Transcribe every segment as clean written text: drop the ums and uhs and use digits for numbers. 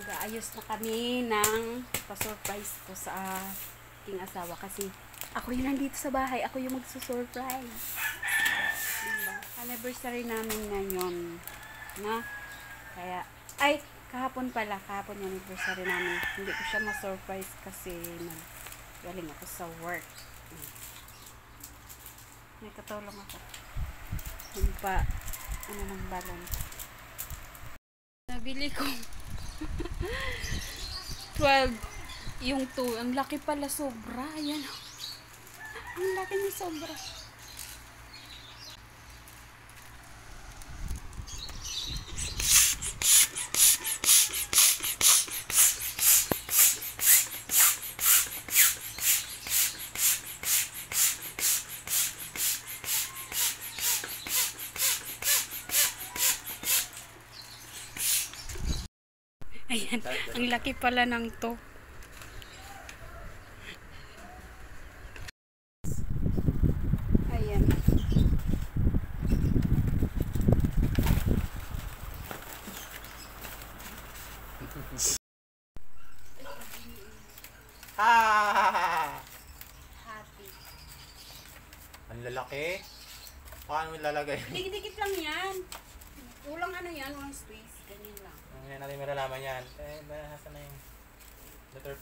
Mag-aayos na kami ng pa-surprise ko sa aking asawa kasi ako yung nandito sa bahay. Ako yung magsusurprise. Diba? Anniversary namin ngayon. Na? Kaya, ay, kahapon pala. Kahapon yung anniversary namin. Hindi ko siya ma-surprise kasi galing ako sa work. May katulong ako. Yung pa, ano ng balon. Nabili ko 12 yung 2. Ang laki pala, sobra. Ayan. Ang laki niya, sobra. Ayan, ang laki pala ng to. Ayan. Happy. Ang lalaki. Paano mo ilalagay? Dikit-dikit lang yan. Kulang ano yan, walang space. Ganyan lang. Ngayon natin malalaman yan. Nasa na yung letter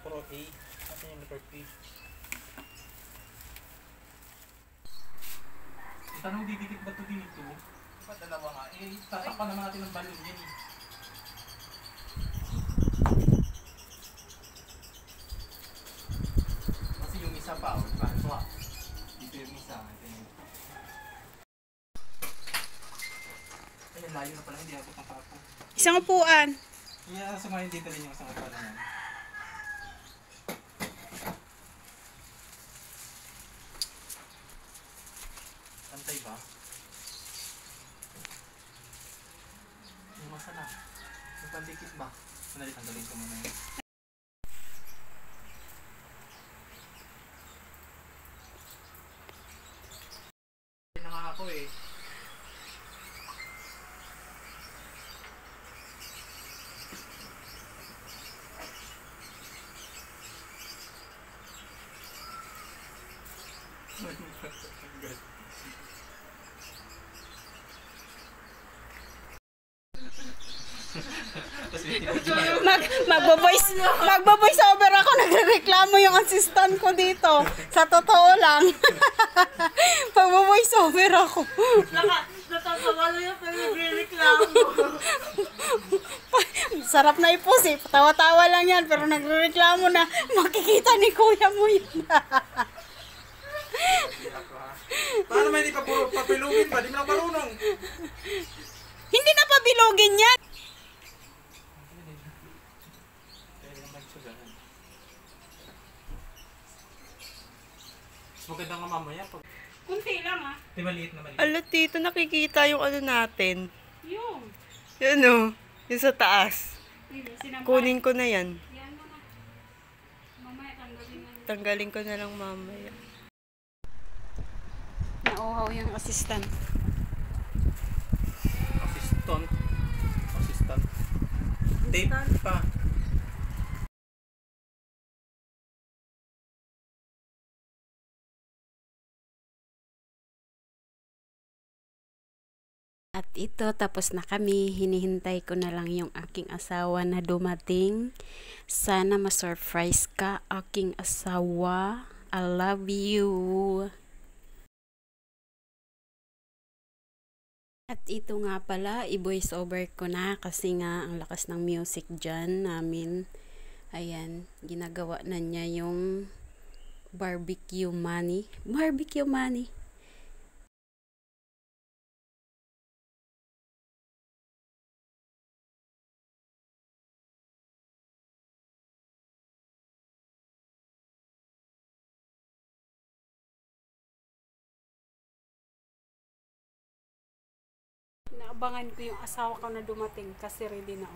Pro A. Nasa yung letter P. Tanong didikit ba ito dito? Diba dalawa nga? Tatakpan naman natin ng balon yan eh. Kasi yung isa pa, diba? Dito yung isa. Ayan, layo na pala, hindi ako pang-papo. Isang upuan. Yeah, sumayin dito din yung isang upuan na yan. Pantay ba? Yung masa na. Yung pandikit ba? Sandali, tanggalin ko muna yun. Na nga ako eh. Magbo-voice over ako, nagrereklamo yung assistant ko dito. Sa totoo lang. Magbo-voice over ako. Natatawala yung nagrereklamo. Sarap na ipusip. Tawa-tawa lang yan, pero nagrereklamo na makikita ni kuya mo yun. Paano may hindi pa puro papilugin pa? Di mo na marunong. Hindi na pabilogin yan. Maganda nga mamaya pag... Kunti lang ah. Di maliit na maliit. Alat dito nakikita yung ano natin. Yung. Yun o. Yung sa taas. Kunin ko na yan. Yan mo na. Mamaya tanggalin na. Tanggalin ko na lang mamaya. Nauhaw yung assistant. Assistant. Tape pa. At ito, tapos na kami. Hinihintay ko na lang yung aking asawa na dumating. Sana ma-surprise ka, aking asawa. I love you. At ito nga pala, i-voice over ko na kasi nga ang lakas ng music dyan namin. Ayan, ginagawa na niya yung barbecue money. Barbecue money. Naabangan ko yung asawa ko na dumating kasi ready na.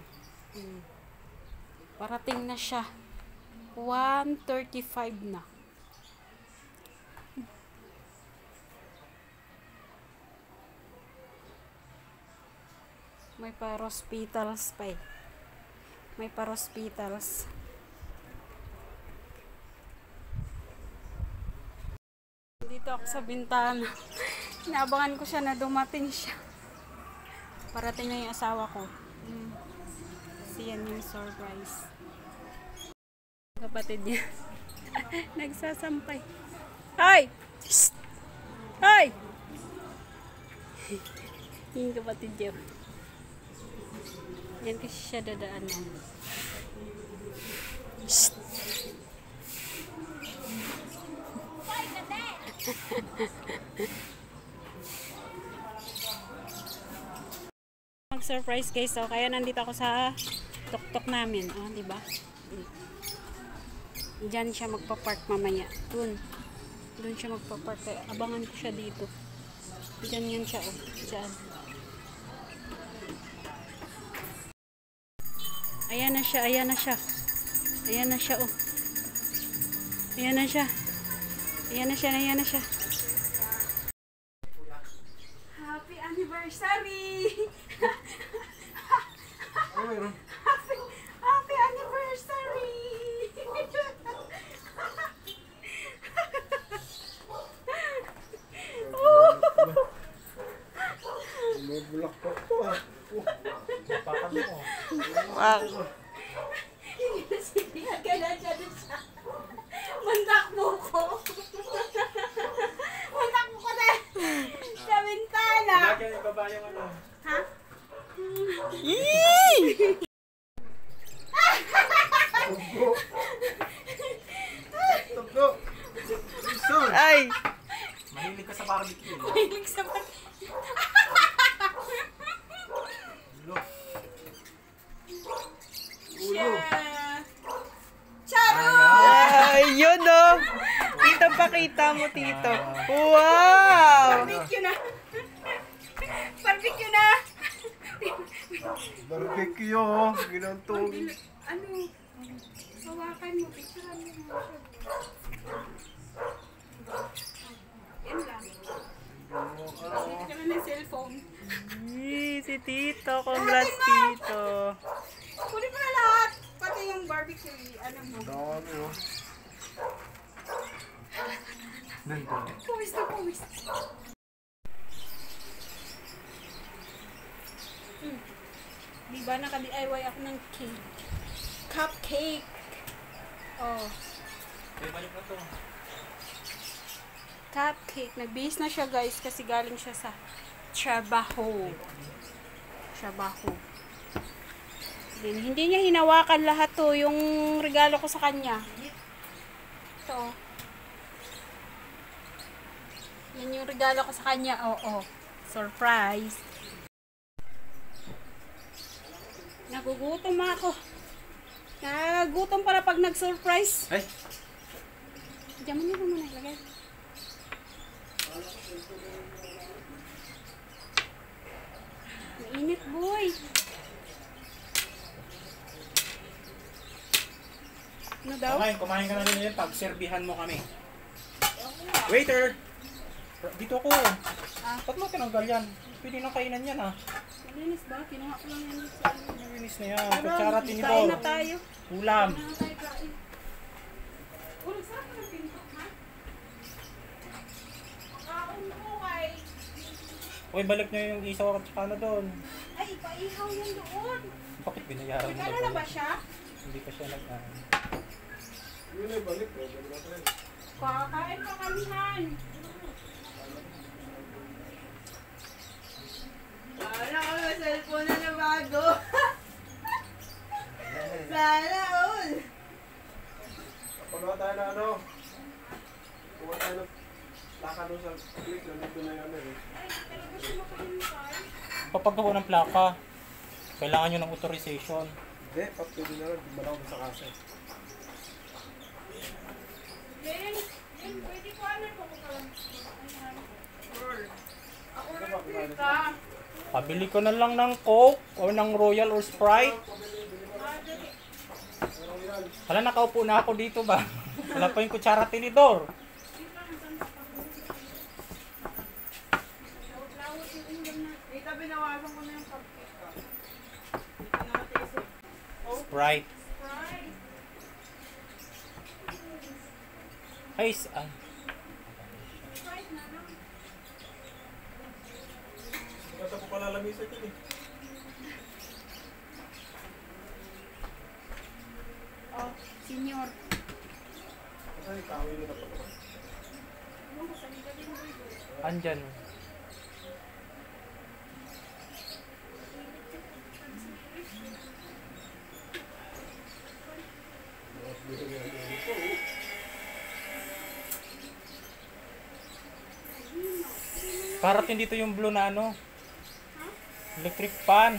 Parating na siya. 1:35 na. May pa-hospitals pa eh. May pa-hospitals. Dito ako sa bintana. Inaabangan ko siya na dumating siya. Parating na yung asawa ko. Kasi yan yung surprise. Kapatid niya. Nagsasampay. Hoy! Hoy! Yung kapatid niya. Yan kasi siya dadaanan. Mag-surprise guys, so kaya nandito ako sa tuktok namin, oh, di ba? Diyan siya magpa-park mamaya. Doon siya magpa-park. Kaya abangan ko siya dito. Diyan yan siya, oh. Diyan. Ayan na siya, ayan na siya. Ayan na siya, oh. Ayan na siya. Ayan na siya, ayan na siya. Happy anniversary! Happy anniversary! May bulak pa ito ah. Papan mo. Wow. Kailan siya doon siya. Mandak mo ko. Mandak mo ko na. Sa bintana. Bakit ibaba yung ano? Ha? Yee! Tuggo! Listen! Ay! Mahilig ka sa barbecue. Mahilig sa bat. Ulo! Charo! Ay, yun oh! Tito, pakita mo, Tito. Wow! Barbecue na. Barbecue na. Barbecue oh! Ginantong. Ano? Hawakan mo. Picturean mo siya. Yan lang. Dito ka na ng cellphone. Yee, si Tito. Congrats, Tito. Kunin mo na lahat. Pati yung barbecue. Ano mo? Dami oh. Nandun. Puwis na puwis. Diba naka-DIY ako ng cake? Cupcake. Oh. Okay, balik na to. Cupcake. Nag-base na siya guys kasi galing siya sa trabaho. Then, hindi niya hinawakan lahat to. Yung regalo ko sa kanya. Ito. Yan yung regalo ko sa kanya. Oo. Surprise. Nagugutom ako. Nagugutom pala pag nag-surprise. Ay! Diyan mo niyo muna ilagay. Mainit, boy. Ano daw? Kumain ka na rin yun. Pagserbihan mo kami. Waiter! Dito ako. Ba't mo tinanggal yan? Pwede nang kainan yan ah. Malinis ba? Kinuha ko lang yan sa ano. Malinis na yan. Kutsara Kain tinidor. na tayo. Ulam. Kain na tayo kain. Ulag, saan ka ng pintok, ha? Kaon ko kay... Uy, balik nyo yung isaw at saka na doon. Ay, paihaw yan doon. Bakit binayaran mo Nagano na ba siya? Hindi pa siya nag Yun ay balik oh. Balik na tayo. Kakain pa kami, Han. Sana ako may cellphone na bago. Sana all. Pagawa tayo na ano. Kuha tayo ng laka doon sa click. Nandito na yung ano eh. Ay, talaga siya makalimutan. Papagawa ng plaka. Kailangan nyo ng authorization. Hindi, pwede na lang. Di malaw sa kasa. Then, pwede ko ano ko ko lang. Ako order ka. Pabili ko na lang ng Coke o ng Royal or Sprite. Hala, nakaupo na ako dito ba? Wala pa yung kutsara tinidor. Itabi nawasan ko na yung cupcake ka. Sprite. Ay, ay. Kata ko pala lamisa ito eh. Oh, senior. Ay, kawin na pa. Andyan. Parating dito yung blue na ano. Electric fan.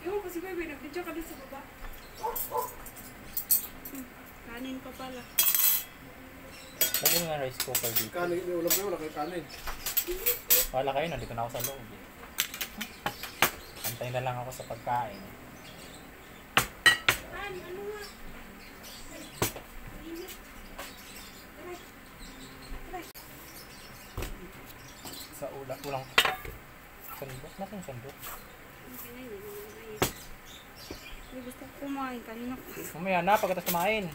Ewan ko si Bebe, nag-video ka din sa baba. Kanin pa pala. Lagyan mo na rice cooker dito. Kanin, may ulam kayo, wala kayo kanin. Wala kayo, nandito na ako sa loob. Antayin na lang ako sa pagkain. Ano nga? Sa ulang sandok. Nasaan yung sandok? Hindi gusto ko kumain kanina. Mamaya na, pagkatapos kumain.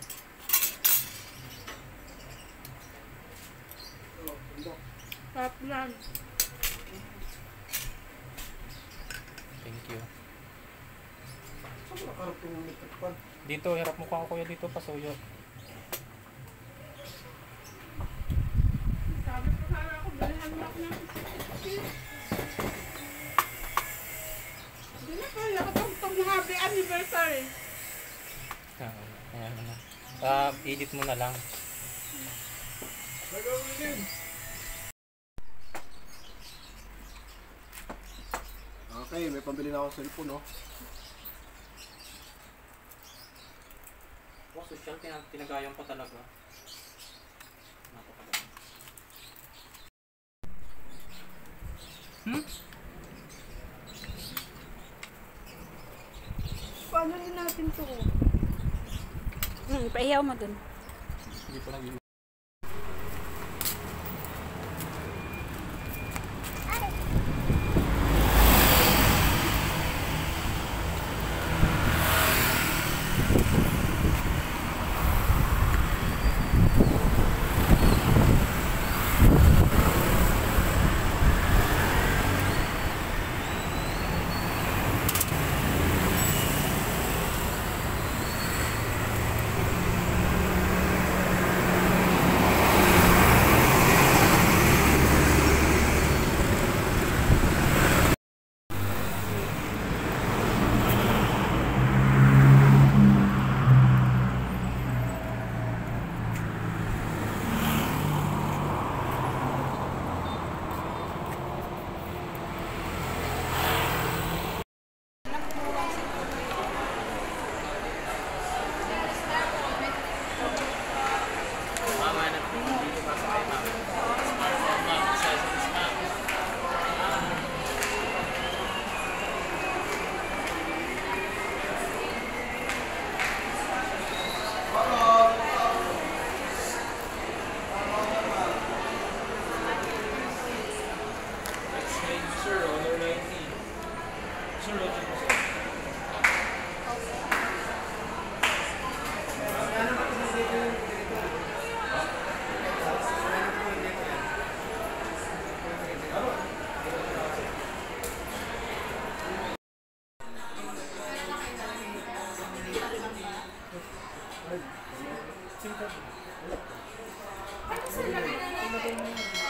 Sarap lang. Thank you. Saan mo nakarap yung electric fan? Dito, hirap mo ko kuya dito, pasuyo. Sabi ko sana ako, dalihan mo ako ng hindi na kaya katong happy anniversary. Ayan na. Edit mo na lang. Nagawin din. Okay, may pambili na ako cellphone, no? Wow, social, tinagayan pa talaga. Napakaganda. Paano rin natin to? Paiyaw mo dun. Hindi pa nag Ano sila?